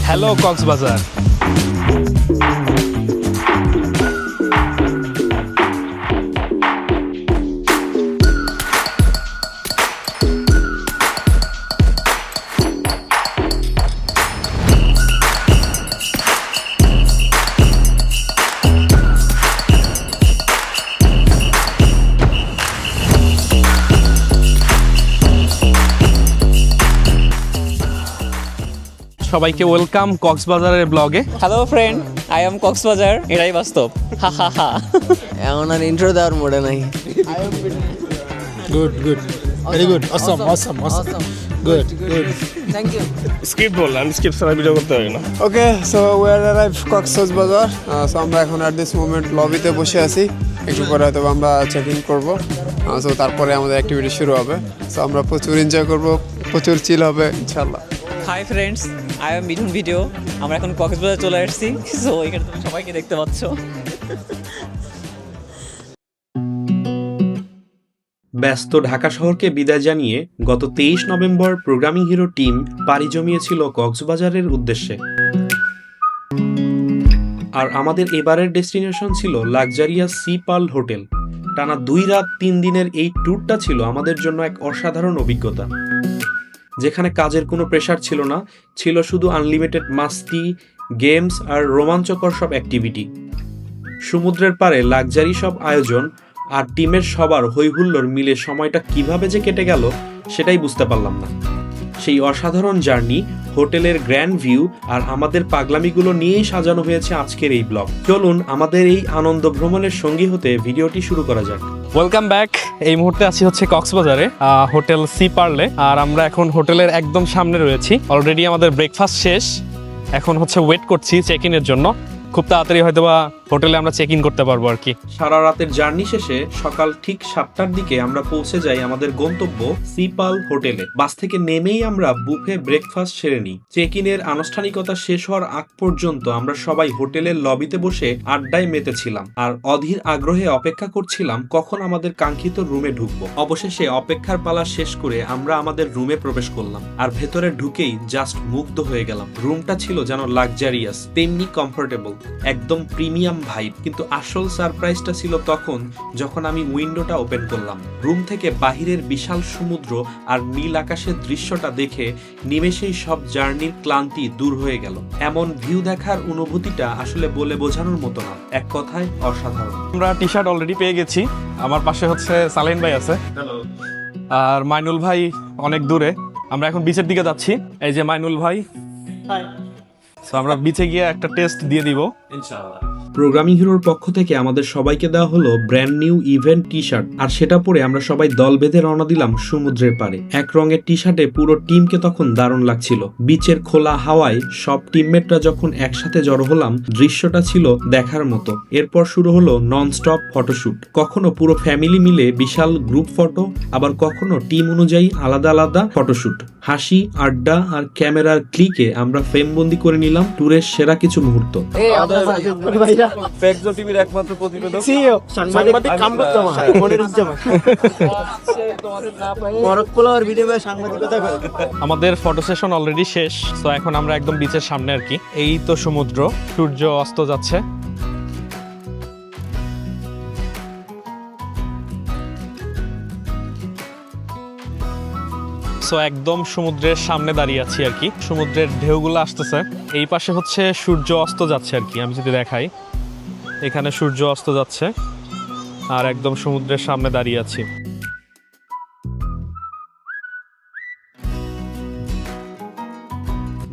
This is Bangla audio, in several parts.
হ্যালো কক্সবাজার। সবাইকে ওয়েলকাম কক্সবাজারের ব্লগে। Hello friend, I am Cox's Bazar, এটাই বাস্তব। হা হা হা। এমন আর ইন্ট্রো দেওয়ার মোড়ে নাই। Good, good. Very good. Awesome. Good. Thank you. Script বললাম, স্ক্রিপ্ট ছাড়া ভিডিও করতে হবে না। Okay, so we are arrive Cox's Bazar. So আমরা এখন অ্যাট দিস মোমেন্ট লবিতে বসে আছি। একটু পরে হয়তো আমরা চেক ইন করবো। সো তারপরে আমাদের অ্যাক্টিভিটি শুরু হবে। সো আমরা প্রচুর এনজয় করবো, প্রচুর চিল হবে ইনশাল্লাহ। Hi friends, I am Mithun video. আমরা এখন কক্সবাজার চলে আসছি। সো এখানে তুমি সবাইকে দেখতে পাচ্ছ। ব্যস্ত ঢাকা শহরকে বিদায় জানিয়ে গত 23 নভেম্বর প্রোগ্রামিং হিরো টিম পাড়ি জমিয়েছিল কক্সবাজারের উদ্দেশ্যে। আর আমাদের এবারের ডেস্টিনেশন ছিল লাক্সারিয়াস সি পার্ল হোটেল। টানা 2 রাত 3 দিনের এই ট্যুরটা ছিল আমাদের জন্য এক অসাধারণ অভিজ্ঞতা, যেখানে কাজের কোনো প্রেশার ছিল না, ছিল শুধু আনলিমিটেড মাস্তি, গেমস আর রোমাঞ্চকর সব অ্যাক্টিভিটি। সমুদ্রের পাড়ে লাক্সারি সব আয়োজন আর টিমের সবার হৈহুল্লোর মিলে সময়টা কিভাবে যে কেটে গেল সেটাই বুঝতে পারলাম না। সেই অসাধারণ জার্নি, হোটেলের গ্র্যান্ড ভিউ আর আমাদের পাগলামিগুলো নিয়েই সাজানো হয়েছে আজকের এই ব্লগ। চলুন আমাদের এই আনন্দ ভ্রমণের সঙ্গী হতে ভিডিওটি শুরু করা যাক। Welcome back. এই মুহূর্তে আছি হচ্ছে কক্সবাজারে, হোটেল সি পার্লে। আর আমরা এখন হোটেলের একদম সামনে রয়েছি। অলরেডি আমাদের ব্রেকফাস্ট শেষ, এখন হচ্ছে ওয়েট করছি চেক ইনের জন্য। খুব তাড়াতাড়ি হয়তোবা হোটেলে আমরা চেক ইন করতে পারবো আর কি। সারা রাতের জার্নি শেষে সকাল ঠিক 7টার দিকে আমরা পৌঁছে যাই আমাদের গন্তব্য সি পার্ল হোটেলে। বাস থেকে নেমেই আমরা বুফে ব্রেকফাস্ট সেরে নিই। চেক ইনের আনুষ্ঠানিকতা শেষ হওয়ার আগ পর্যন্ত আমরা সবাই হোটেলের লবিতে বসে আড্ডায় মেতেছিলাম আর অধীর আগ্রহে অপেক্ষা করছিলাম কখন আমাদের কাঙ্ক্ষিত রুমে ঢুকবো। অবশেষে অপেক্ষার পালা শেষ করে আমরা আমাদের রুমে প্রবেশ করলাম আর ভেতরে ঢুকেই জাস্ট মুগ্ধ হয়ে গেলাম। রুমটা ছিল যেন লাক্সারিয়াস, তেমনি কমফোর্টেবল, একদম প্রিমিয়াম ভাইব। কিন্তু আসল সারপ্রাইজটা ছিল তখন যখন আমি উইন্ডোটা ওপেন করলাম। রুম থেকে বাহিরের বিশাল সমুদ্র আর নীল আকাশের দৃশ্যটা দেখে নিমেষেই সব জার্নির ক্লান্তি দূর হয়ে গেল। এমন ভিউ দেখার অনুভূতিটা আসলে বলে বোঝানোর মতো না, এক কথায় অসাধারণ। আমরা টি শার্ট অলরেডি পেয়ে গেছি। আমার পাশে হচ্ছে সালেন ভাই আছে আর মাইনুল ভাই অনেক দূরে। আমরা এখন বিচের দিকে যাচ্ছি। এই যে মাইনুল ভাই। তো আমরা বিচে গিয়ে একটা টেস্ট দিয়ে দিব ইনশাআল্লাহ। প্রোগ্রামিং হিরোর পক্ষ থেকে আমাদের সবাইকে দেওয়া হলো brand new event T shirt, আর সেটা পরে আমরা সবাই দল বেঁধে রওনা দিলাম সমুদ্রের পাড়ে। এক রঙের টি শার্টে পুরো টিমকে তখন দারুণ লাগছিল। বিচের খোলা হাওয়ায় সব টিমমেটরা যখন একসাথে জড়ো হলাম, দৃশ্যটা ছিল দেখার মতো। এরপর শুরু হলো নন স্টপ ফটোশুট। কখনো পুরো ফ্যামিলি মিলে বিশাল গ্রুপ ফটো, আবার কখনো টিম অনুযায়ী আলাদা আলাদা ফটোশুট। হাসি, আড্ডা আর ক্যামেরার ক্লিকে আমরা ফ্রেমবন্দি করে নিলাম ট্যুরের সেরা কিছু মুহূর্ত। ফ্যাক্টর টিভির একমাত্র প্রতিবেদক সাংবাদিক কাম করতে হয় মনিরুজ্জামান। মরক্কোলার ভিডিও সাংবাদিকতা করে। আমাদের ফটো সেশন অলরেডি শেষ। তো এখন আমরা একদম বিচের সামনে আর কি। এই তো সমুদ্র, সূর্য অস্ত যাচ্ছে। সো একদম সমুদ্রের সামনে দাঁড়িয়ে আছি আর কি। সমুদ্রের ঢেউগুলো আসতেছে। এই পাশে হচ্ছে সূর্য অস্ত যাচ্ছে আর কি। আমি যদি দেখাই, এখানে সূর্য অস্ত যাচ্ছে আর একদম সমুদ্রের সামনে দাঁড়িয়ে আছি।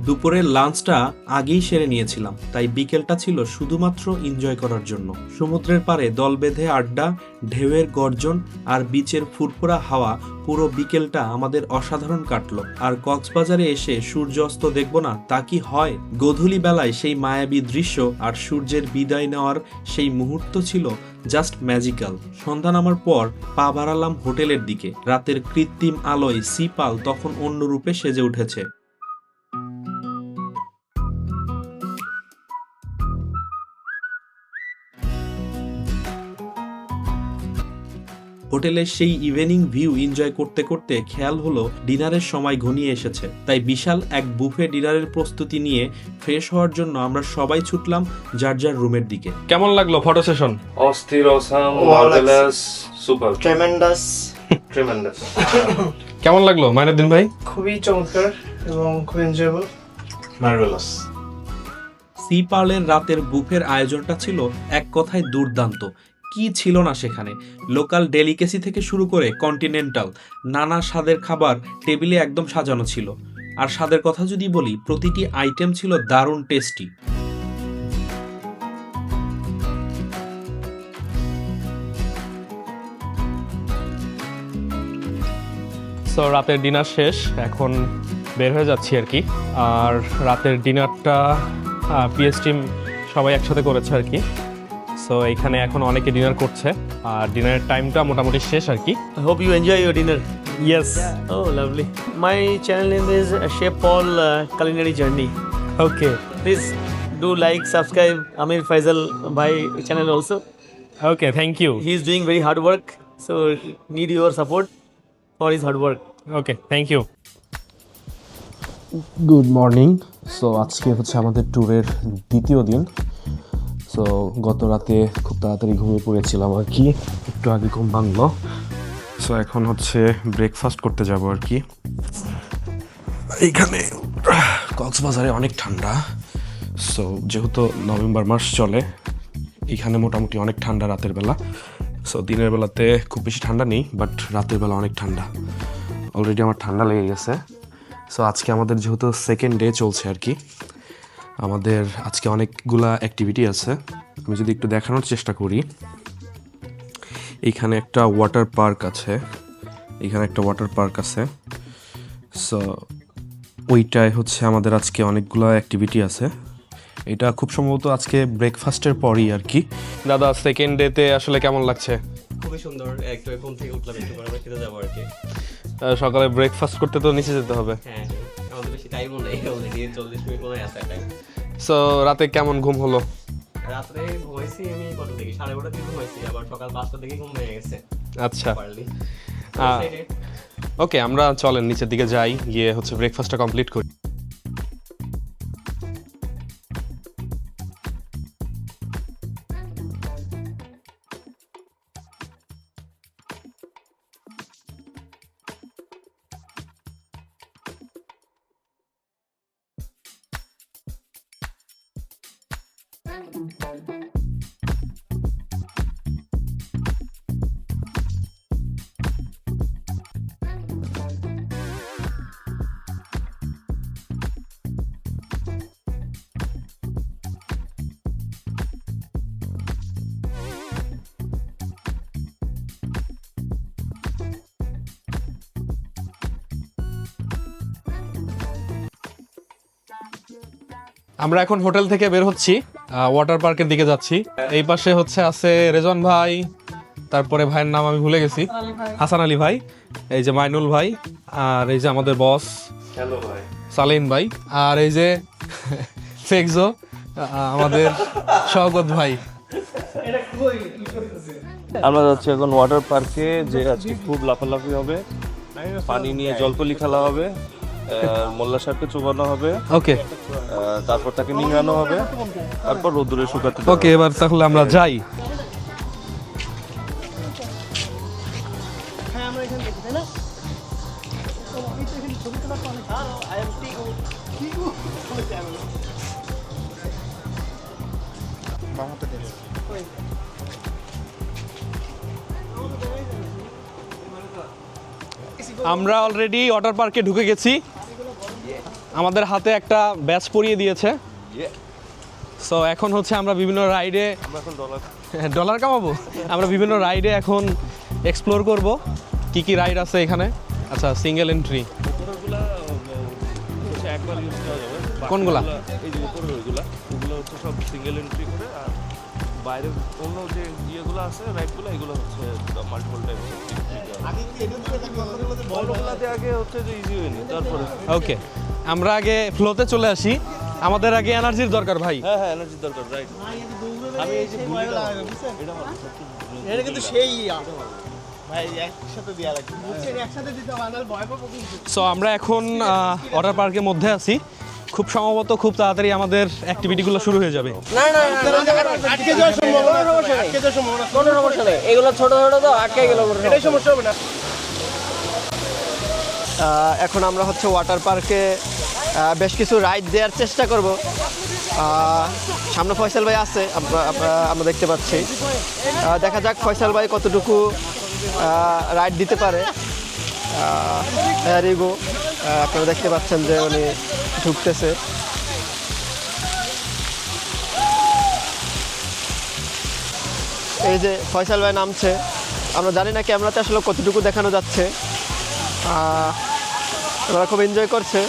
দুপুরের লাঞ্চটা আগেই সেরে নিয়েছিলাম, তাই বিকেলটা ছিল শুধুমাত্র এনজয় করার জন্য। সমুদ্রের পাড়ে দল বেঁধে আড্ডা, ঢেউয়ের গর্জন আর বিচের ফুরফুরা হাওয়া, পুরো বিকেলটা আমাদের অসাধারণ কাটলো। আর কক্সবাজারে এসে সূর্য অস্ত দেখবো না তা কি হয়? গোধূলি বেলায় সেই মায়াবী দৃশ্য আর সূর্যের বিদায় নেওয়ার সেই মুহূর্ত ছিল জাস্ট ম্যাজিক্যাল। সন্ধ্যা নামার পর পা বাড়ালাম হোটেলের দিকে। রাতের কৃত্রিম আলোয় সি পার্ল তখন অন্য রূপে সেজে উঠেছে। হোটেলের সেই ইভিনিং ভিউ এনজয় করতে করতে খেয়াল হলো ডিনারের সময় ঘনিয়ে এসেছে, তাই বিশাল এক বুফে ডিনারের প্রস্তুতি নিয়ে ফ্রেশ হওয়ার জন্য আমরা সবাই ছুটলাম যার যার রুমের দিকে। কেমন লাগলো ফটো সেশন? অস্থির, awesome, marvellous, super, tremendous. Tremendous. কেমন লাগলো মাইনুদ্দিন ভাই? খুবই চমৎকার এবং খুব এনজয়েবল। মার্ভেলাস। সি পার্লের রাতের বুফের আয়োজনটা ছিল এক কথায় দুর্দান্ত। কি ছিল না সেখানে! লোকাল ডেলিকেসি থেকে শুরু করে কন্টিনেন্টাল নানা স্বাদের খাবার টেবিলে একদম সাজানো ছিল। আর স্বাদের কথা যদি বলি, প্রতিটি আইটেম ছিল দারুণ টেস্টি। সো রাতের ডিনার শেষ, এখন বের হয়ে যাচ্ছি আর কি। আর রাতের ডিনারটা পিএস টিম সবাই একসাথে করেছে আর কি। সো এইখানে এখন অনেকে ডিনার করছে আর ডিনারের টাইমটা মোটামুটি শেষ আর কি। I hope you enjoy your dinner. Yes, Oh, lovely. My channel name is Chef Paul Culinary Journey. Okay Please do like, subscribe Amir Faisal Bhai channel also. Okay, thank you. He is doing very hard work, so need your support for his hard work. Okay, thank you. Good morning. So আজকে হচ্ছে আমাদের ট্যুরের দ্বিতীয় দিন। সো গত রাতে খুব তাড়াতাড়ি ঘুমিয়ে পড়েছিলাম আর কি, একটু আগে ঘুম ভাঙলো। সো এখন হচ্ছে ব্রেকফাস্ট করতে যাব আর কি। এইখানে কক্সবাজারে অনেক ঠান্ডা। সো যেহেতু নভেম্বর মাস চলে, এখানে মোটামুটি অনেক ঠান্ডা রাতের বেলা। সো দিনের বেলাতে খুব বেশি ঠান্ডা নেই, বাট রাতের বেলা অনেক ঠান্ডা। অলরেডি আমার ঠান্ডা লেগে গেছে। সো আজকে আমাদের যেহেতু সেকেন্ড ডে চলছে আর কি, আমাদের আজকে অনেকগুলা অ্যাক্টিভিটি আছে। আমি যদি একটু দেখানোর চেষ্টা করি, এইখানে একটা ওয়াটার পার্ক আছে, এখানে একটা ওয়াটার পার্ক আছে। সো ওইটায় হচ্ছে আমাদের আজকে অনেকগুলো অ্যাক্টিভিটি আছে। এটা খুব সম্ভবত আজকে ব্রেকফাস্টের পরই আর কি। দাদা, সেকেন্ড ডেতে আসলে কেমন লাগছে? খুবই সুন্দর। একটু ঘুম থেকে উঠলাম, একটু পরে আমরা খেতে যাবো আর কি। সকালে ব্রেকফাস্ট করতে তো নিচে যেতে হবে। হ্যাঁ, আমাদের বেশি টাইমও নেই, অলরেডি 40 মিনিট মনে আছে টাইম। সো রাতে কেমন ঘুম হলো? রাত্রে ঘুমাইছি আমি কত থেকে 12:30 থেকে ঘুমাইছি, আবার সকাল 5টা থেকে ঘুম ভেঙে গেছে আচ্ছা, পারলি। ওকে, আমরা চলেন নিচের দিকে যাই, গিয়ে হচ্ছে ব্রেকফাস্টটা কমপ্লিট করি। আমরা এখন হোটেল থেকে বের হচ্ছি, ওয়াটার পার্কের দিকে যাচ্ছি। এই পাশে হচ্ছে আছে রেজন ভাই, তারপরে ভাইয়ের নাম আমি ভুলে গেছি, হাসান আলী ভাই, এই যে মাইনুল ভাই, আর এই যে আমাদের বস হ্যালো ভাই, সালিন ভাই, আর এই যে ফেকজো আমাদের শওকত ভাই। আমরা যাচ্ছি এখন ওয়াটার পার্কে, যে আজকে খুব লাফালাফি হবে, পানি নিয়ে জলকলি খেলা হবে, মোল্লা সাহেবকে চুবানো হবে, ওকে তারপর তাকে নিংড়ানো হবে, তারপর রোদ্দুরে শুকাতে দেওয়া ওকে, এবার তাহলে আমরা যাই। আমরা অলরেডি ওয়াটার পার্কে ঢুকে গেছি, আমাদের হাতে একটা ব্যাচ পরিয়ে দিয়েছে। সো এখন হচ্ছে আমরা বিভিন্ন রাইডে ডলার কামাবো, আমরা বিভিন্ন রাইডে এখন এক্সপ্লোর করব কি কি রাইড আছে এখানে। আচ্ছা, সিঙ্গেল এন্ট্রি একবার ইউজ করা যাবে। কোনগুলা? এই যে উপরে ওইগুলো হচ্ছে সব সিঙ্গেল এন্ট্রি করে, আর বাইরের অন্য যে ইয়েগুলো আছে রাইডগুলো, এগুলো হচ্ছে মাল্টিপল টাইপ। আগে হচ্ছে যে ইজি হয়নি, তারপরে ওকে, আমরা আগে ফ্লোতে চলে আসি, আমাদের আগে এনার্জির দরকার ভাই। হ্যাঁ হ্যাঁ, এনার্জি দরকার, রাইট। আমি এই যে এটা কিন্তু সেই সো আমরা এখন ওয়াটার পার্কের মধ্যে আছি। খুব সম্ভবত খুব তাড়াতাড়ি আমাদের অ্যাক্টিভিটিগুলো শুরু হয়ে যাবে। এগুলো ছোট ছোট তো আটকে গেল, এটাই সমস্যা হবে না। এখন আমরা হচ্ছে ওয়াটার পার্কে বেশ কিছু রাইড দেওয়ার চেষ্টা করব। সামনে ফয়সাল ভাই আছে, আমরা দেখতে পাচ্ছি। দেখা যাক ফয়সাল ভাই কতটুকু রাইড দিতে পারে। গো আপনারা দেখতে পাচ্ছেন যে উনি ঢুকতেছে। এই যে ফয়সাল ভাই নামছে। আমরা জানি না ক্যামেরাতে আসলে কতটুকু দেখানো যাচ্ছে। ওরা খুব এনজয় করছে।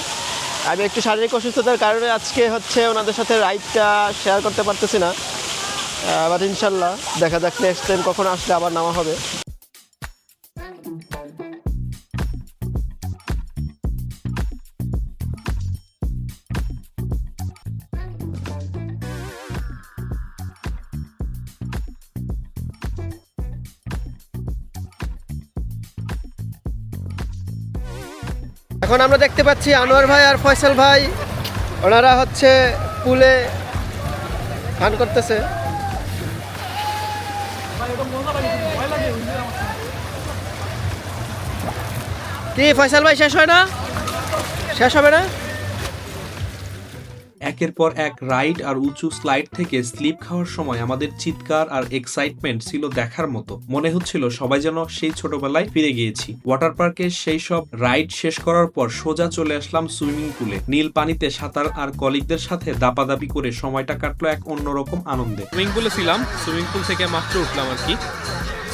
আমি একটু শারীরিক অসুস্থতার কারণে আজকে হচ্ছে ওনাদের সাথে রাইডটা শেয়ার করতে পারতেছি না, বাট ইনশাল্লাহ দেখা যাক নেক্সট টাইম কখন আসলে আবার নামা হবে। এখন আমরা দেখতে পাচ্ছি আনোয়ার ভাই আর ফয়সাল ভাই, ওনারা হচ্ছে পুলে ফান করতেছে। কি ফয়সাল ভাই শেষ হয় না? শেষ হবে না? একের পর এক রাইড আর উঁচু স্লাইড থেকে স্লিপ খাওয়ার সময় আমাদের চিৎকার আর এক্সাইটমেন্ট ছিল দেখার মতো। মনে হচ্ছিল সবাই যেন সেই ছোটবেলায় ফিরে গিয়েছি। ওয়াটার পার্কে সেই সব রাইড শেষ করার পর সোজা চলে আসলাম সুইমিং পুলে। নীল পানিতে সাঁতার আর কলিগদের সাথে দাপাদাপি করে সময়টা কাটলো এক অন্যরকম আনন্দে। সুইমিং পুলে ছিলাম, সুইমিং পুল থেকে মাত্র উঠলাম আর কি।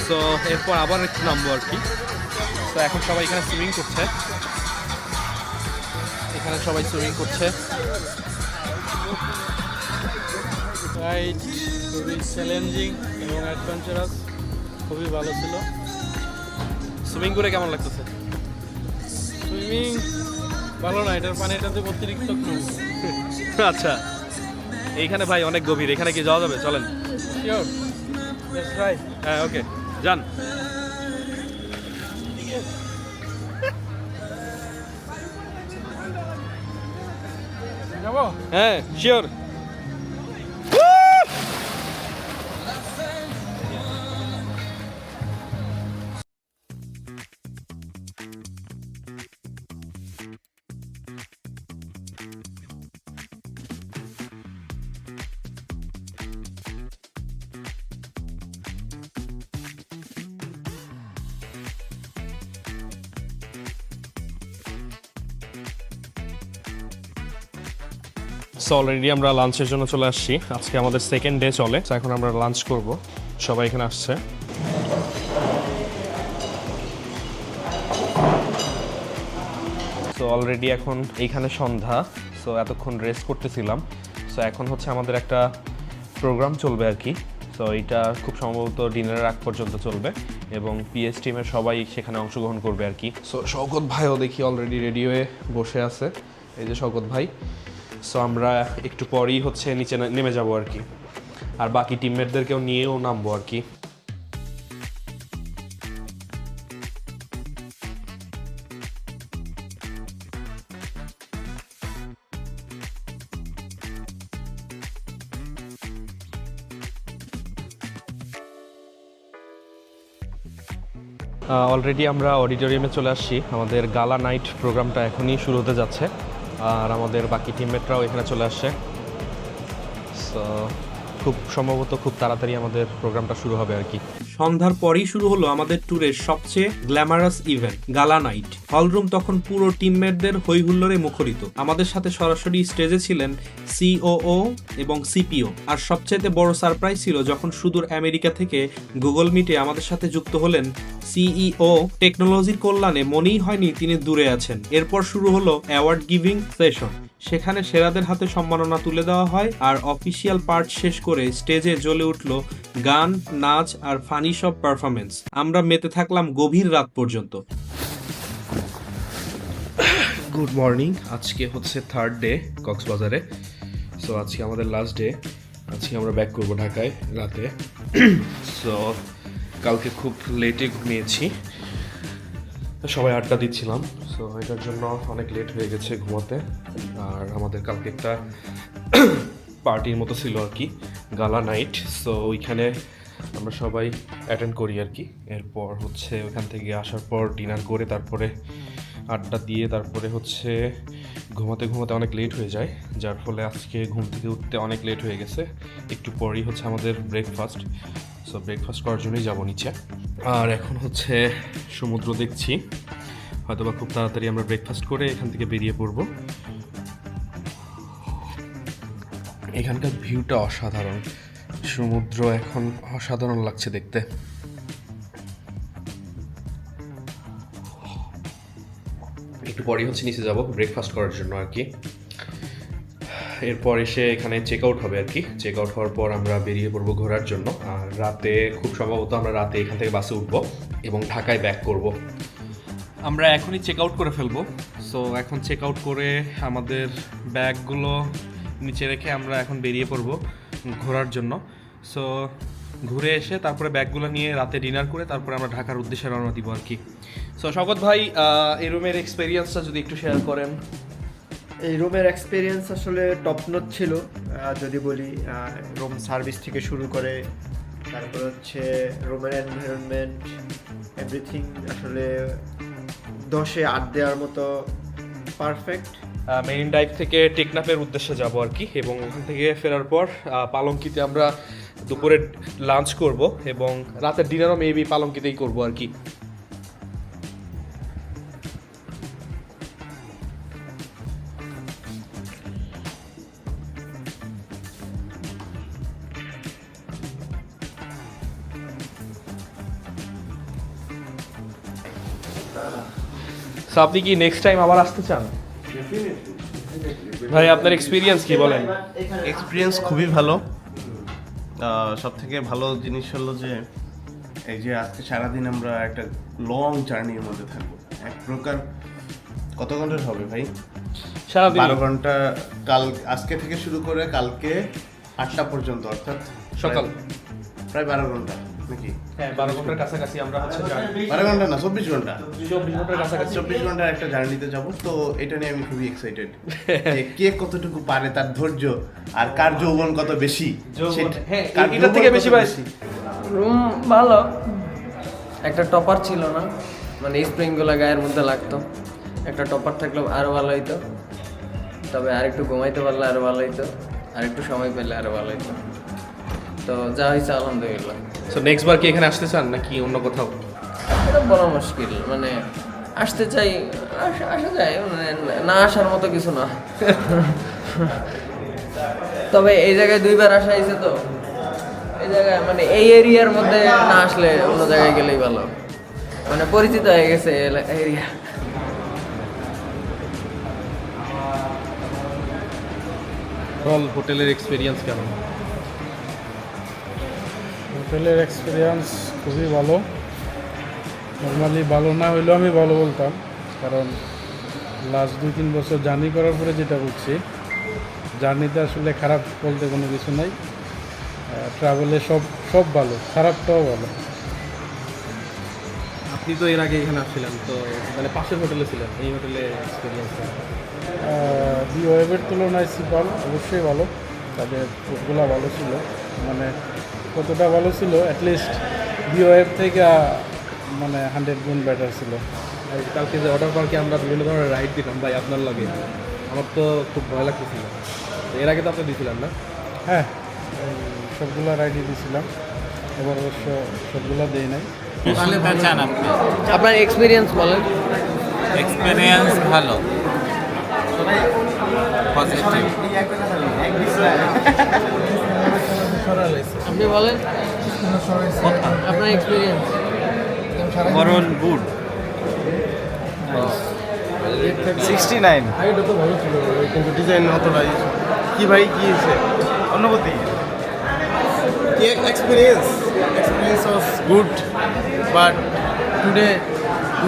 সো এরপর আবার একটু নামবো আর কি। তো এখন সবাই এখানে সুইমিং করছে, এখানে সবাই সুইমিং করছে। রাইড খুবই চ্যালেঞ্জিং এবং অ্যাডভেঞ্চারাস, খুবই ভালো ছিল। সুইমিং করে কেমন লাগতেছে? সুইমিং ভালো না, এটার পানিটাতে অতিরিক্ত আচ্ছা, এইখানে ভাই অনেক গভীর, এখানে কি যাওয়া যাবে? চলেন। Sure, let's try. হ্যাঁ ওকে, যান। যাবো? হ্যাঁ শিওর। সো অলরেডি আমরা লাঞ্চের জন্য চলে আসছি। আজকে আমাদের সেকেন্ড ডে চলে, তো এখন আমরা লাঞ্চ করব। সবাই এখানে আসছে। সো অলরেডি এখন এইখানে সন্ধ্যা। সো এতক্ষণ রেস্ট করতেছিলাম। সো এখন হচ্ছে আমাদের একটা প্রোগ্রাম চলবে আর কি। সো এইটা খুব সম্ভবত ডিনারের আগ পর্যন্ত চলবে এবং পিএস টিমের সবাই সেখানে অংশগ্রহণ করবে আর কি। সো শওকত ভাইও দেখি অলরেডি রেডি হয়ে বসে আছে। এই যে শওকত ভাই। সো আমরা একটু পরেই হচ্ছে নিচে নেমে যাব আর কি, আর বাকি টিমমেটদেরকেও নিয়েও নামবো আর কি। অলরেডি আমরা অডিটোরিয়ামে চলে আসছি। আমাদের গালা নাইট প্রোগ্রামটা এখনই শুরু হতে যাচ্ছে, আর আমাদের বাকি টিমমেটরাও এখানে চলে আসছে। সো খুব সম্ভবত খুব তাড়াতাড়ি আমাদের প্রোগ্রামটা শুরু হবে আর কি। সন্ধ্যার পরেই শুরু হলো আমাদের ট্যুরের সবচেয়ে গ্ল্যামারাস ইভেন্ট, গালা নাইট। হলরুম তখন পুরো টিমমেটদের হইহুল্লোড়ে মুখরিত। আমাদের সাথে সরাসরি স্টেজে ছিলেন সিওও এবং সিপিও। আর সবচেয়ে বড় সারপ্রাইজ ছিল যখন সুদূর আমেরিকা থেকে গুগল মিটে আমাদের সাথে যুক্ত হলেন সিইও। টেকনোলজির কল্যাণে মনেই হয়নি তিনি দূরে আছেন। এরপর শুরু হলো অ্যাওয়ার্ড গিভিং সেশন। সেখানে সেরাদের হাতে সম্মাননা তুলে দেওয়া হয়, আর অফিসিয়াল পার্ট শেষ করে স্টেজে জ্বলে উঠল গান, নাচ আর ফানি সব পারফরমেন্স। আমরা মেতে থাকলাম গভীর রাত পর্যন্ত। Good morning. আজকে হচ্ছে থার্ড ডে কক্সবাজারে। সো আজকে আমাদের লাস্ট ডে। আজকে আমরা ব্যাক করবো ঢাকায় রাতে। সো কালকে খুব লেটে ঘুমিয়েছি, সবাই আড্ডা দিচ্ছিলাম, সো এটার জন্য অনেক লেট হয়ে গেছে ঘুমাতে। আর আমাদের কালকে একটা পার্টির মতো ছিল আর কি, গালা নাইট, সো ওইখানে আমরা সবাই অ্যাটেন্ড করি আর কি। এরপর হচ্ছে ওইখান থেকে আসার পর ডিনার করে তারপরে আড্ডা দিয়ে তারপরে হচ্ছে ঘুমাতে ঘুমাতে অনেক লেট হয়ে যায়, যার ফলে আজকে ঘুম থেকে উঠতে অনেক লেট হয়ে গেছে। একটু পরেই হচ্ছে আমাদের ব্রেকফাস্ট, সো ব্রেকফাস্ট করার জন্যই যাবো নিচে। আর এখন হচ্ছে সমুদ্র দেখছি, হয়তোবা খুব তাড়াতাড়ি আমরা ব্রেকফাস্ট করে এখান থেকে বেরিয়ে পড়ব। এখানকার ভিউটা অসাধারণ, সমুদ্র এখন অসাধারণ লাগছে দেখতে। একটু পরেই হচ্ছে নিচে যাব ব্রেকফাস্ট করার জন্য আর কি। এরপর এসে এখানে চেক আউট হবে আর কি। চেক আউট হওয়ার পর আমরা বেরিয়ে পড়বো ঘোরার জন্য। আর রাতে খুব সম্ভবত আমরা রাতে এখান থেকে বাসে উঠবো এবং ঢাকায় ব্যাক করব। আমরা এখনই চেক আউট করে ফেলবো। সো এখন চেক আউট করে আমাদের ব্যাগগুলো নিচে রেখে আমরা এখন বেরিয়ে পড়বো ঘোরার জন্য। সো ঘুরে এসে তারপরে ব্যাগগুলো নিয়ে রাতে ডিনার করে তারপরে আমরা ঢাকার উদ্দেশ্যে রওনা দিব আর কি। সো শওকত ভাই, এই রুমের এক্সপিরিয়েন্সটা যদি একটু শেয়ার করেন। এই রুমের এক্সপিরিয়েন্স আসলে টপ নোট ছিল, যদি বলি রুম সার্ভিস থেকে শুরু করে, তারপর হচ্ছে রুমের এনভায়রনমেন্ট, এভরিথিং আসলে 10-এ 8 দেওয়ার মতো পারফেক্ট। মেরিন ড্রাইভ থেকে টেকনাফের উদ্দেশ্যে যাব আর কি, এবং ওখান থেকে ফেরার পর পালঙ্কিতে আমরা দুপুরে লাঞ্চ করব এবং রাতের ডিনারও মেবি পালঙ্কিতেই করব আর কি। আপনি কি নেক্সট টাইম আবার আসতে চান? ভাই আপনার এক্সপিরিয়েন্স কি বলেন? এক্সপিরিয়েন্স খুবই ভালো। সব থেকে ভালো জিনিস হলো যে এই যে আজকে সারাদিন আমরা একটা লং জার্নির মধ্যে থাকবো। এক প্রকার কত ঘন্টার হবে ভাই? সারাদিন 12 ঘন্টা। আজকে থেকে শুরু করে কালকে 8টা পর্যন্ত, অর্থাৎ সকাল প্রায় 12 ঘন্টা নাকি? হ্যাঁ, 12 ঘন্টার কাছাকাছি আমরা হচ্ছে 12 ঘন্টা না, 24 ঘন্টা। 24 ঘন্টার কাছাকাছি 24 ঘন্টার একটা জার্নিতে যাব। তো এটা নিয়ে আমি খুবই এক্সাইটেড যে কে কতটুকু পারে, তার ধৈর্য আর কার যৌবন কত বেশি। হ্যাঁ, এটা থেকে বেশি পাইছি। রুম ভালো, একটা টপার ছিল না, মানে স্প্রিংগুলো গায়ের মধ্যে লাগতো। একটা টপার থাকলে আরও ভালো হইতো, তবে আরেকটু ঘুমাইতে পারলে আরও ভালো হইতো, আরেকটু সময় পেলে আরও ভালো হইতো। তো যা হয়েছে আলহামদুলিল্লাহ। সো নেক্সট বার কি এখানে আসতে চান নাকি অন্য কোথাও? এটা বলা মুশকিল, মানে আসতে চাই, আসা যায়, মানে না আসার মতো কিছু না। তবে এই জায়গায় 2বার আসা হয়েছে, তো এই জায়গায় মানে এই এরিয়ার মধ্যে না আসলে অন্য জায়গায় গেলেই ভালো, মানে পরিচিত হয়ে গেছে এরিয়া। বল, হোটেলের এক্সপিরিয়েন্স কেমন? হোটেলের এক্সপিরিয়েন্স খুবই ভালো। নর্মালি ভালো না হইলেও আমি ভালো বলতাম, কারণ লাস্ট 2-3 বছর জার্নি করার পরে যেটা বুঝছি, জার্নিতে আসলে খারাপ বলতে কোনো কিছু নাই। ট্রাভেলে সব ভালো, খারাপটাও ভালো। আপনি তো এর আগে এখানে আসছিলেন, তো মানে পাশের হোটেলে ছিলেন, এই হোটেলে এক্সপিরিয়েন্স বিওয়েবের তুলনায় সিপাল অবশ্যই ভালো, তাদের ফুডগুলো ভালো ছিল। মানে কতটা ভালো ছিল, অ্যাটলিস্ট বিওয়েব থেকে মানে 100 গুণ বেটার ছিল। কালকে যে ওয়াটার পার্কে আমরা বিভিন্ন ধরনের রাইড দিলাম ভাই আপনার লগে, আমার তো খুব ভয় লাগতেছিল। এর আগে তো আপনি দিয়েছিলেন না? হ্যাঁ, সবগুলো রাইডই দিয়েছিলাম, এবার অবশ্য সবগুলো দেই নাই। আপনার এক্সপিরিয়েন্স বলেন। এক্সপিরিয়েন্স ভালো, পজিটিভ। আপনি বলেন আপনার এক্সপিরিয়েন্স। বরণ গুড 69। এটা তো ভালো ছিল, কিন্তু ডিজাইন অতটা কি ভাই কি হয়েছে অনুভূতি experience was good, but today we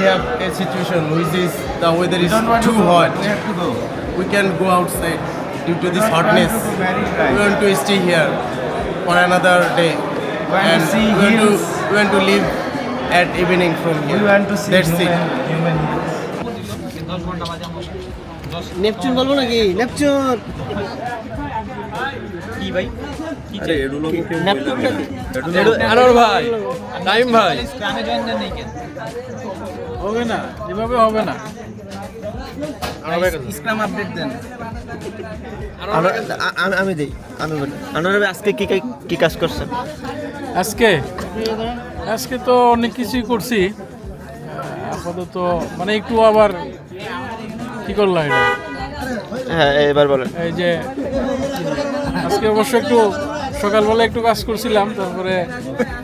have a situation which is the weather is too hot. We have to go. We can go outside due to this hotness. We want to stay here for another day. to see hills. We want to live at evening from here. We want to see That's it. human. Neptune বলবো নাকি নেপচুন আনোয়ার ভাই, নাইম ভাই, হবে না, এভাবে হবে না। ইসলাম আপডেট দেন। আমি দিই, আমি বলি। আনোয়ার ভাই আজকে কি কাজ করছেন? আজকে তো অনেক কিছুই করছি, আপাতত মানে একটু আবার কি করলাম এটা, হ্যাঁ এবার বলেন। এই যে আজকে অবশ্য একটু সকালবেলা একটু কাজ করছিলাম, তারপরে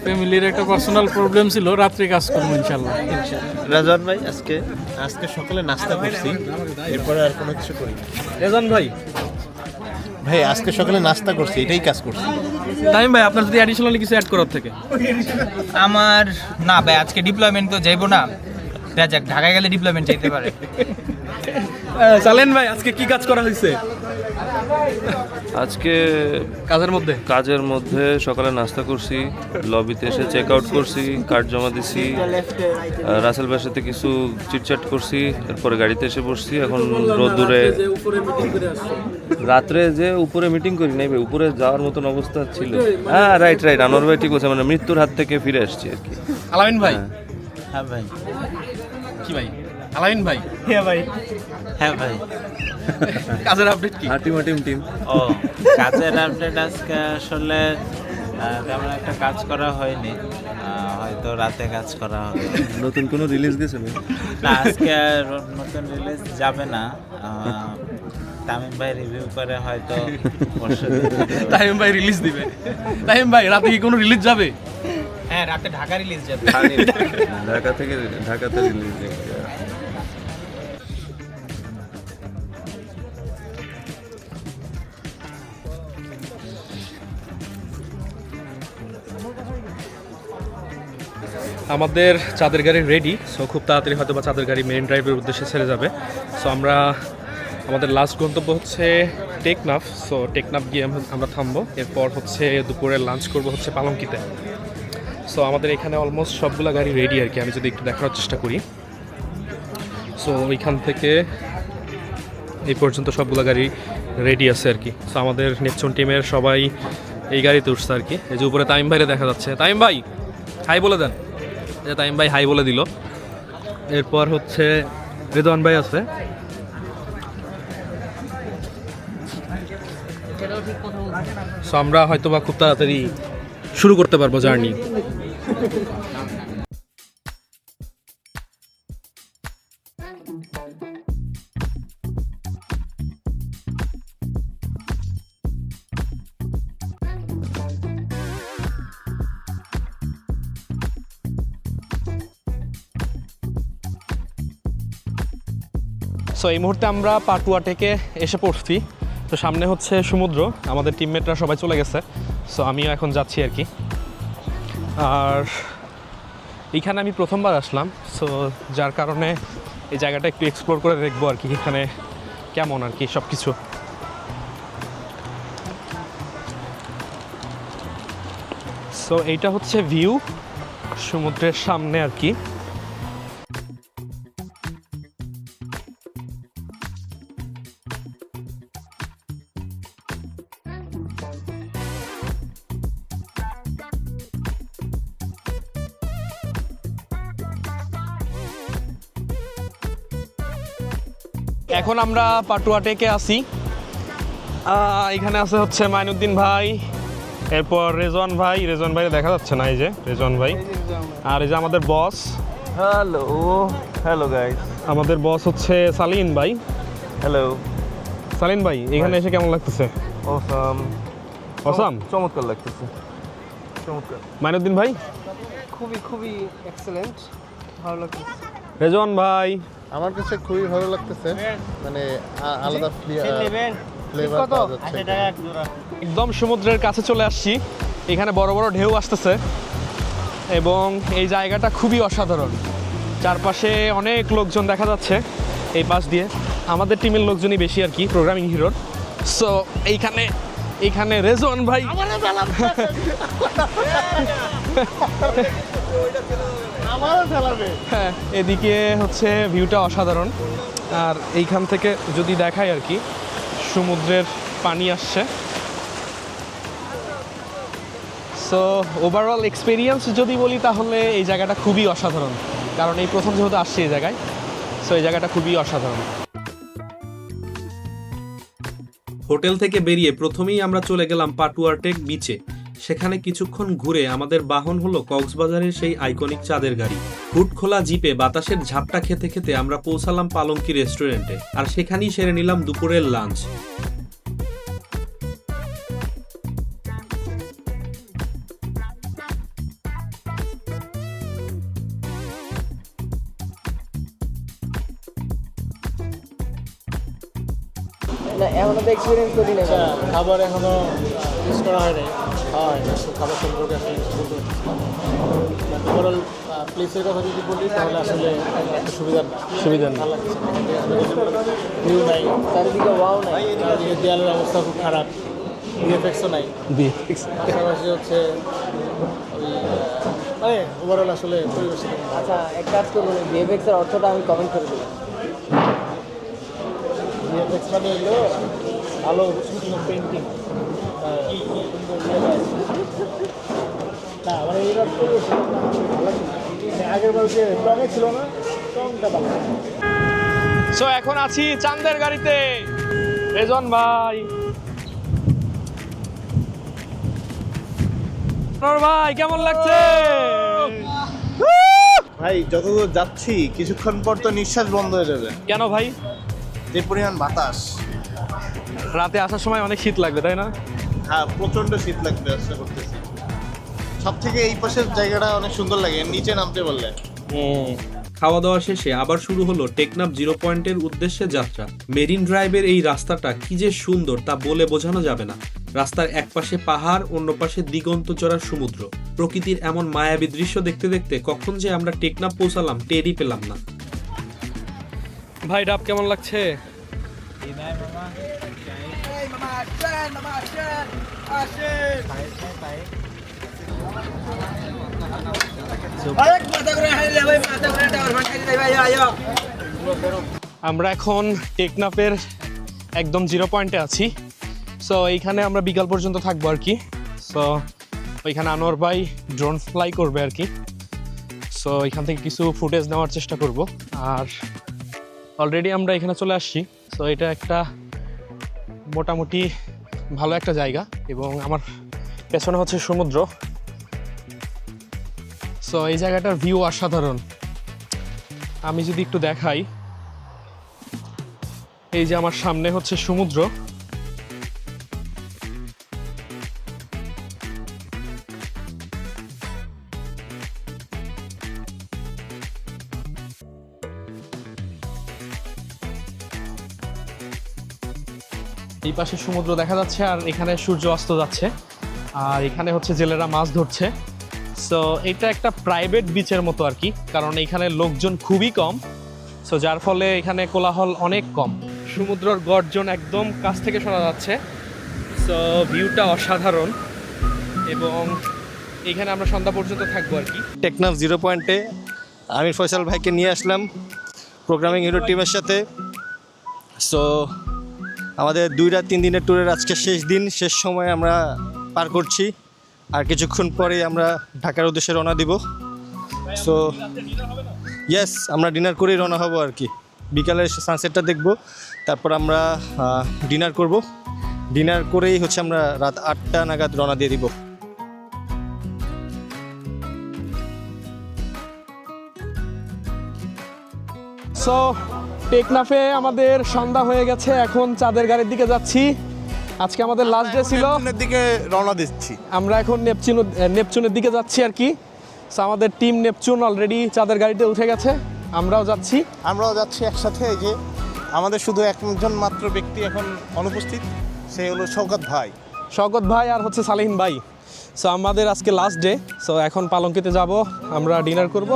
ফ্যামিলির একটা পার্সোনাল প্রবলেম ছিল, রাত্রে কাজ করবো ইনশাল্লাহ। রাজন ভাই আজকে সকালে নাস্তা করছি, এরপরে আর কোনো কিছু করি না। রেজন ভাই, ভাই আজকে সকালে নাস্তা করছি, এটাই কাজ করছি। নাইম ভাই, আপনার যদি অ্যাডিশনালি কিছু অ্যাড করার থেকে। আমার না ভাই, আজকে ডিপ্লয়মেন্ট তো যাইবো না, যাক ঢাকায় গেলে ডিপ্লয়মেন্ট চাইতে পারে। চালেন ভাই, আজকে কি কাজ করা হয়েছে আজকে কাজের মধ্যে সকালে নাস্তা করছি, লবিতে এসে চেক আউট করছি, কার্ড জমা দিছি, রাসেল ভাইয়ের সাথে কিছু চিটচ্যাট করছি, এরপরে গাড়িতে এসে বসছি। এখন রোদ্দুরে রাত্রে যে উপরে মিটিং করি নাই ভাই, উপরে যাওয়ার মতন অবস্থা ছিল। হ্যাঁ রাইট আনোয়ার ভাই ঠিক আছে, মানে মৃত্যুর হাত থেকে ফিরে আসছি আর কি। আলামিন ভাই, হ্যাঁ ভাই। কি ভাই? আলামিন ভাই, হ্যাঁ ভাই। হ্যাঁ ভাই। কাজের আপডেট কি? টিম ও কাজের আপডেট আজকে আসলে তেমন একটা কাজ করা হয়নি, হয়তো রাতে কাজ করা হবে। নতুন কোনো রিলিজ গেছে ভাই? না আজকে আর নতুন রিলিজ যাবে না, তামিম ভাই রিভিউ করে হয়তো তামিম ভাই রিলিজ দিবে। তামিম ভাই, রাতে কি কোনো রিলিজ যাবে? হ্যাঁ রাতে ঢাকা রিলিজ যাবে। ঢাকাতে রিলিজ আমাদের চাঁদের গাড়ি রেডি। সো খুব তাড়াতাড়ি হয়তো বা চাঁদের গাড়ি মেরিন ড্রাইভের উদ্দেশ্যে ছেড়ে যাবে। সো আমাদের লাস্ট গন্তব্য হচ্ছে টেকনাফ। সো টেকনাফ গিয়ে আমরা থামবো, এরপর হচ্ছে দুপুরে লাঞ্চ করব হচ্ছে পালঙ্কিতে। সো আমাদের এখানে অলমোস্ট সবগুলো গাড়ি রেডি আর কি, আমি যদি একটু দেখার চেষ্টা করি। সো ওইখান থেকে এই পর্যন্ত সবগুলো গাড়ি রেডি আছে আর কি। সো আমাদের নেপচুন টিমের সবাই এই গাড়িতে উঠছে আর কি। এই যে উপরে তামিম ভাইরে দেখা যাচ্ছে। তামিম ভাই হাই বলে দেন। এই যে তামিম ভাই হাই বলে দিল। এরপর হচ্ছে রেদওয়ান ভাই আছে। সো আমরা হয়তো বা খুব তাড়াতাড়ি শুরু করতে পারবো জার্নি। সো এই মুহূর্তে আমরা পাটুয়া থেকে এসে পড়ছি। তো সামনে হচ্ছে সমুদ্র, আমাদের টিমমেটরা সবাই চলে গেছে। সো আমিও এখন যাচ্ছি আর কি। আর এইখানে আমি প্রথমবার আসলাম, সো যার কারণে এই জায়গাটা একটু এক্সপ্লোর করে দেখবো আর কি, এখানে কেমন আর কি সব কিছু। সো এইটা হচ্ছে ভিউ সমুদ্রের সামনে আর কি। এখন আমরা পাটুয়া টেকে আসি। এখানে আছে হচ্ছে মাইনুদ্দিন ভাই, এরপর রেজওয়ান ভাই দেখা যাচ্ছে না, এই যে রেজওয়ান ভাই। আর এই যে আমাদের বস, হ্যালো গাইস, আমাদের বস হচ্ছে সালিন ভাই। হ্যালো সালিন ভাই, এখানে এসে কেমন লাগতেছে? অসাম, চমৎকার লাগতেছে, চমৎকার। মাইনুদ্দিন ভাই? খুবই এক্সেলেন্ট, ভালো লাগছে। রেজওয়ান ভাই? আমার কাছে খুবই ভালো লাগতেছে, মানে আলাদা ফ্লেভার পাওয়া যাচ্ছে। একদম সমুদ্রের কাছে চলে আসছি, এখানে বড় বড় ঢেউ আসতেছে এবং এই জায়গাটা খুবই অসাধারণ। চারপাশে অনেক লোকজন দেখা যাচ্ছে এই পাশ দিয়ে, আমাদের টিমের লোকজনই বেশি আর কি, প্রোগ্রামিং হিরোর। সো এইখানে এখানে রেজওয়ান ভাই হ্যাঁ, এদিকে হচ্ছে ভিউটা অসাধারণ। আর এইখান থেকে যদি দেখাই আর কি, সমুদ্রের পানি আসছে। সো ওভারঅল এক্সপিরিয়েন্স যদি বলি তাহলে এই জায়গাটা খুবই অসাধারণ, কারণ এই প্রথম যেহেতু আসছি এই জায়গায়, সো এই জায়গাটা খুবই অসাধারণ। হোটেল থেকে বেরিয়ে প্রথমেই আমরা চলে গেলাম পাটুয়ারটেক বিচে। সেখানে কিছুক্ষণ ঘুরে আমাদের বাহন হলো কক্সবাজারের সেই আইকনিক চাঁদের গাড়ি। হুড খোলা জিপে বাতাসের ঝাপটা খেতে খেতে আমরা পৌঁছালাম পালঙ্কি রেস্টুরেন্টে, আর সেখানেই সেরে নিলাম দুপুরের লাঞ্চ। এখনো তো এক্সপিরিয়েন্স করি না। খাবার এখনো ইউজ করা হয় নাই, খাওয়া হয় না, তো খাবার সম্পর্কে আসলে ওভারঅল প্লেসের কথা যদি বলি তাহলে আসলে একটা সুবিধা ভালো লাগছে। ভিউ নাই, চারিদিকে ওয়াও নাই, চারিদিকে দেয়ালের অবস্থা খুব খারাপ, ভিএফএক্সও নাই, পাশাপাশি হচ্ছে ওই মানে ওভারঅল আসলে পরিবেশ। আচ্ছা, এক কাজ করবো, ভিএফএক্স এর অর্থটা আমি কমেন্ট করে দিলাম। ভিএফএক্স মানে হলো ভালো পেন্টিং না, মানে এইবার আগের বার যে রঙে ছিল না, রঙটা ভালো। সো এখন আছি চাঁদের গাড়িতে, রেজওয়ান ভাই। ভাই কেমন লাগছে? ভাই যতদূর যাচ্ছি কিছুক্ষণ পর তো নিঃশ্বাস বন্ধ হয়ে যাবে। কেন ভাই? যে পরিমাণ বাতাস, রাতে আসার সময় অনেক শীত লাগবে তাই না? হ্যাঁ প্রচন্ড শীত লাগবে আশা করতেছি। সব থেকে এই পাশের জায়গাটা অনেক সুন্দর লাগে নিচে নামতে বললে। খাওয়া দাওয়া শেষে আবার শুরু হলো টেকনাফ 0 পয়েন্টের উদ্দেশ্যে যাত্রা। মেরিন ড্রাইভের এই রাস্তাটা কি যে সুন্দর তা বলে বোঝানো যাবে না। রাস্তার এক পাশে পাহাড়, অন্য পাশে দিগন্ত চড়ার সমুদ্র। প্রকৃতির এমন মায়াবী দৃশ্য দেখতে দেখতে কখন যে আমরা টেকনাফ পৌঁছালাম টেরই পেলাম না। ভাই ডাব কেমন লাগছে? আমরা এখন টেকনাফের একদম 0 পয়েন্টে আছি। সো এইখানে আমরা বিকাল পর্যন্ত থাকবো আর কি। সো ওইখানে আনোয়ার ভাই ড্রোন ফ্লাই করবে আর কি। সো এখান থেকে কিছু ফুটেজ নেওয়ার চেষ্টা করব। আর অলরেডি আমরা এখানে চলে আসছি। সো এটা একটা মোটামুটি ভালো একটা জায়গা, এবং আমার পেছনে হচ্ছে সমুদ্র। সো এই জায়গাটার ভিউ অসাধারণ। আমি যদি একটু দেখাই, এই যে আমার সামনে হচ্ছে সমুদ্র, এই পাশে সমুদ্র দেখা যাচ্ছে, আর এখানে সূর্য অস্ত যাচ্ছে, আর এখানে হচ্ছে জেলেরা মাছ ধরছে। সো এটা একটা প্রাইভেট বিচের মতো আর কি, কারণ এখানে লোকজন খুবই কম। সো যার ফলে এখানে কোলাহল অনেক কম। সমুদ্রের গর্জন একদম কাছ থেকে শোনা যাচ্ছে। সো ভিউটা অসাধারণ, এবং এখানে আমরা সন্ধ্যা পর্যন্ত থাকবো আর কি। টেকনাফ 0 পয়েন্টে আমি ফয়সাল ভাইকে নিয়ে আসলাম প্রোগ্রামিং হিরো টিমের সাথে। সো আমাদের 2 রাত 3 দিনের ট্যুরের আজকে শেষ দিন, শেষ সময় আমরা পার করছি। আর কিছুক্ষণ পরে আমরা ঢাকার উদ্দেশ্যে রওনা দিব। সো ইয়েস, আমরা ডিনার করেই রওনা হব আর কি। বিকালে সানসেটটা দেখব, তারপর আমরা ডিনার করব। ডিনার করেই হচ্ছে আমরা রাত 8টা নাগাদ রওনা দিয়ে দিব। সো টেকনাফে আমাদের সন্ধ্যা হয়ে গেছে, এখন চাঁদের গাড়ির দিকে যাচ্ছি। আজকে আমাদের লাস্ট ডে ছিল, দিকে রওনা দিচ্ছি। আমরা এখন নেপচুনের দিকে যাচ্ছি আর কি। সো আমাদের টিম নেপচুন অলরেডি চাঁদের গাড়িতে উঠে গেছে, আমরাও যাচ্ছি একসাথে। এই যে আমাদের শুধু একজন মাত্র ব্যক্তি এখন অনুপস্থিত, সে হলো শওকত ভাই আর হচ্ছে সালেহিন ভাই। সো আমাদের আজকে লাস্ট ডে। সো এখন পালঙ্কিতে যাব, আমরা ডিনার করব,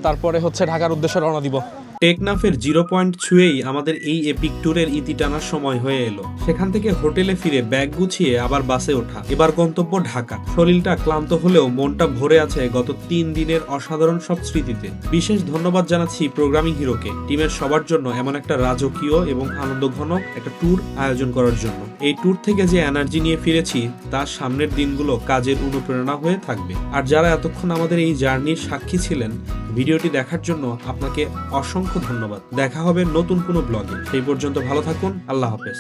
তারপরে হচ্ছে ঢাকার উদ্দেশ্যে রওনা দিব। টেকনাফের 0 পয়েন্ট ছুঁয়েই আমাদের এই এপিক ট্যুরের ইতি টানার সময় হয়ে এলো। সেখান থেকে হোটেলে ফিরে ব্যাগ গুছিয়ে আবার বাসে ওঠা। এবার গন্তব্য ঢাকা। শরীরটা ক্লান্ত হলেও মনটা ভরে আছে গত 3 দিনের অসাধারণ সব স্মৃতিতে। বিশেষ ধন্যবাদ জানাচ্ছি প্রোগ্রামিং হিরোকে, টিমের সবার জন্য এমন একটা রাজকীয় এবং আনন্দঘন একটা ট্যুর আয়োজন করার জন্য। এই ট্যুর থেকে যে এনার্জি নিয়ে ফিরেছি তার সামনের দিনগুলো কাজের অনুপ্রেরণা হয়ে থাকবে। আর যারা এতক্ষণ আমাদের এই জার্নির সাক্ষী ছিলেন, ভিডিওটি দেখার জন্য আপনাকে অসংখ্য ধন্যবাদ। দেখা হবে নতুন কোনো ব্লগে। সেই পর্যন্ত ভালো থাকুন। আল্লাহ হাফেজ।